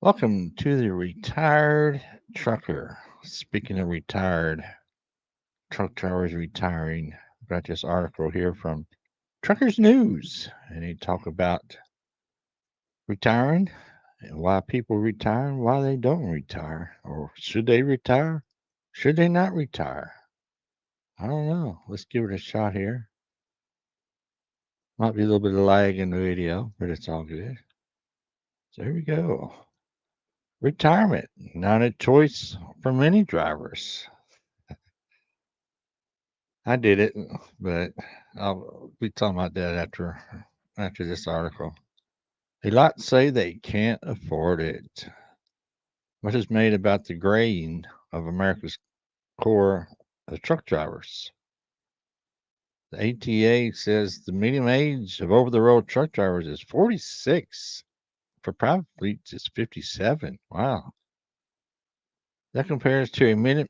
Welcome to the Retired Trucker. Speaking of retired, truck drivers retiring. Got this article here from Truckers News, and they talk about retiring and why people retire and why they don't retire, or should they retire? Should they not retire? I don't know. Let's give it a shot here. Might be a little bit of lag in the video, but it's all good. So here we go. Retirement, not a choice for many drivers. I did it, but I'll be talking about that after this article. A lot say they can't afford it. Much is made about the graying of America's core of truck drivers. The ATA says the median age of over-the-road truck drivers is 46. For private fleets, it's 57. Wow. That compares to a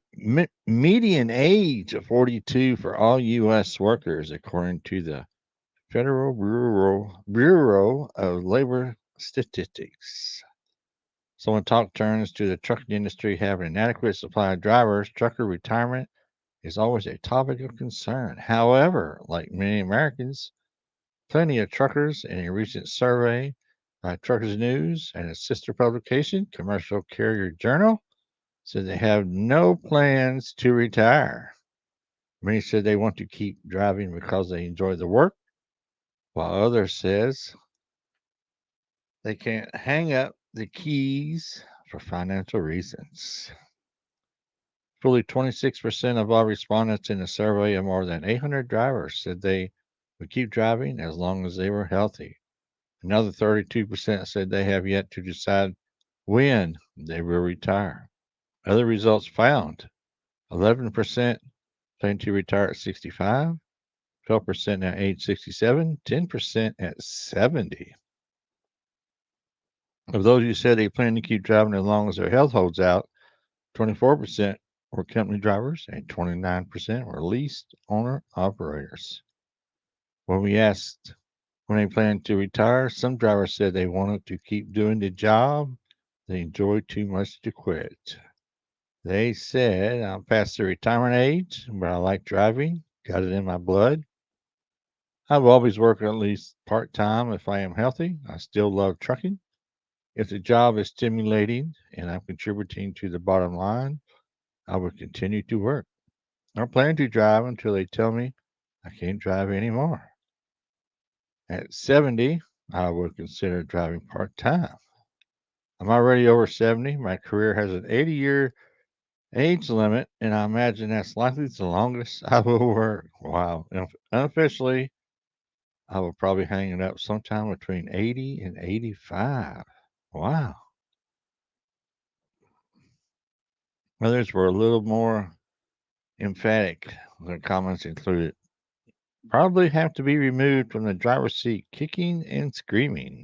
median age of 42 for all U.S. workers, according to the Federal Bureau of Labor Statistics. So when talk turns to the trucking industry having an adequate supply of drivers, trucker retirement is always a topic of concern. However, like many Americans, plenty of truckers in a recent survey by Truckers News and its sister publication, Commercial Carrier Journal, said they have no plans to retire. Many said they want to keep driving because they enjoy the work, while others says they can't hang up the keys for financial reasons. Fully 26% of all respondents in the survey of more than 800 drivers said they would keep driving as long as they were healthy. Another 32% said they have yet to decide when they will retire. Other results found 11% plan to retire at 65, 12% at age 67, 10% at 70. Of those who said they plan to keep driving as long as their health holds out, 24% were company drivers and 29% were leased owner operators. When we asked when they planned to retire, some drivers said they wanted to keep doing the job they enjoyed too much to quit. They said, I'm past the retirement age, but I like driving, got it in my blood. I will always work at least part time if I am healthy. I still love trucking. If the job is stimulating and I'm contributing to the bottom line, I will continue to work. I plan to drive until they tell me I can't drive anymore. At 70, I would consider driving part time. I'm already over 70. My career has an 80-year age limit, and I imagine that's likely the longest I will work. Wow. Unofficially, I will probably hang it up sometime between 80 and 85. Wow. Others were a little more emphatic. Their comments included probably have to be removed from the driver's seat, kicking and screaming.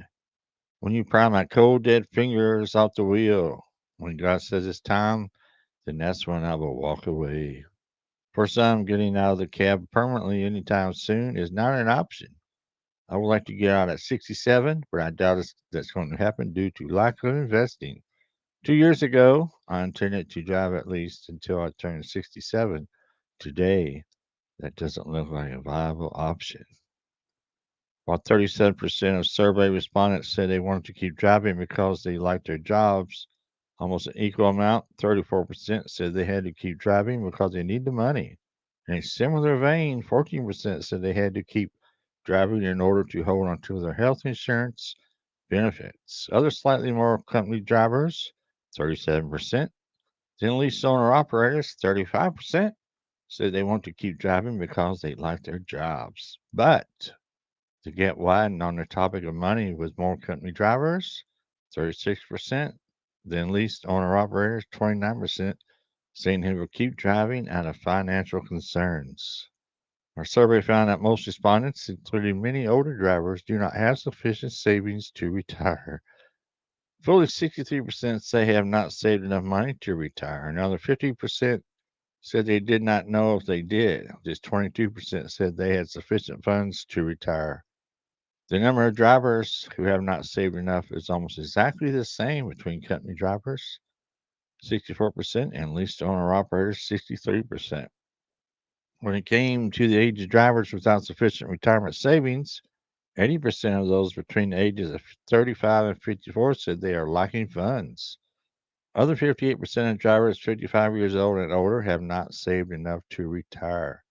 When you pry my cold, dead fingers off the wheel, when God says it's time, then that's when I will walk away. For some, getting out of the cab permanently anytime soon is not an option. I would like to get out at 67, but I doubt that's going to happen due to lack of investing. 2 years ago, I intended to drive at least until I turned 67. Today, that doesn't look like a viable option. While 37% of survey respondents said they wanted to keep driving because they liked their jobs, almost an equal amount, 34% said they had to keep driving because they need the money. In a similar vein, 14% said they had to keep driving in order to hold on to their health insurance benefits. Other slightly more company drivers, 37%, then lease owner operators, 35%, said they want to keep driving because they like their jobs. But to get widened on the topic of money with more company drivers, 36%, then leased owner operators, 29%, saying they will keep driving out of financial concerns. Our survey found that most respondents, including many older drivers, do not have sufficient savings to retire. Fully 63% say they have not saved enough money to retire. Another 50% said they did not know if they did. Just 22% said they had sufficient funds to retire. The number of drivers who have not saved enough is almost exactly the same between company drivers, 64%, and leased owner operators, 63%. When it came to the age of drivers without sufficient retirement savings, 80% of those between the ages of 35 and 54 said they are lacking funds. Other 58% of drivers 55 years old and older have not saved enough to retire.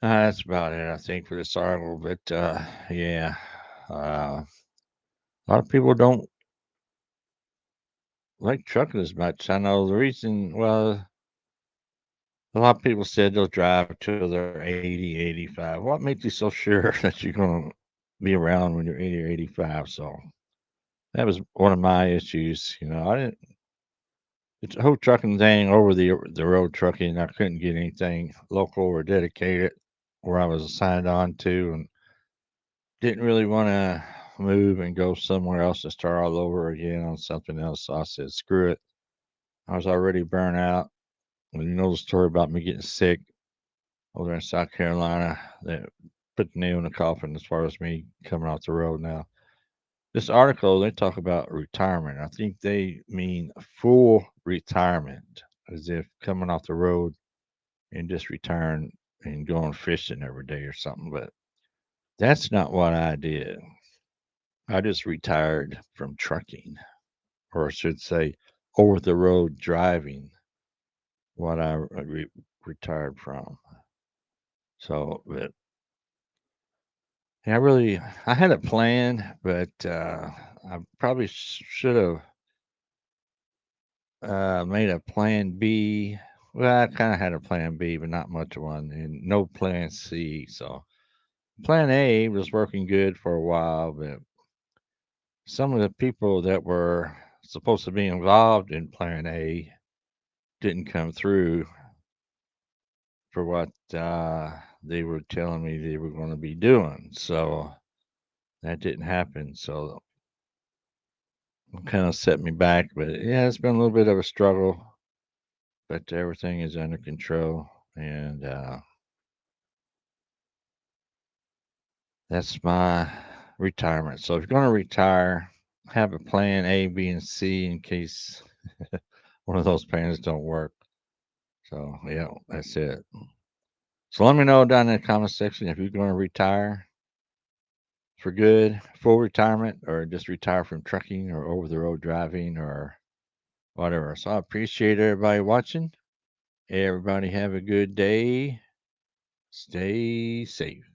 That's about it, I think, for this article. But yeah, a lot of people don't like trucking as much. I know the reason, well, a lot of people said they'll drive till they're 80, 85. What makes you so sure that you're going to be around when you're 80 or 85? So that was one of my issues. I didn't, it's a whole trucking thing over the road trucking. I couldn't get anything local or dedicated where I was assigned on to, and didn't really want to move and go somewhere else and start all over again on something else. So I said, screw it. I was already burnt out. And you know the story about me getting sick over in South Carolina that put the nail in the coffin as far as me coming off the road now. This article, they talk about retirement. I think they mean full retirement, as if coming off the road and just retiring and going fishing every day or something. But that's not what I did. I just retired from trucking, or I should say, over the road driving, what I retired from. So, but yeah, I had a plan, but I probably should have made a plan B. Well, I kind of had a plan B, but not much of one, and no plan C. So, plan A was working good for a while, but some of the people that were supposed to be involved in plan A didn't come through for what they were telling me they were going to be doing. So, that didn't happen. So, it kind of set me back. But yeah, it's been a little bit of a struggle, but everything is under control. And that's my retirement. So if you're going to retire, have a plan A, B, and C in case one of those plans don't work. So yeah, that's it. So let me know down in the comment section if you're going to retire for good, full retirement, or just retire from trucking or over the road driving or whatever. So I appreciate everybody watching. Everybody have a good day. Stay safe.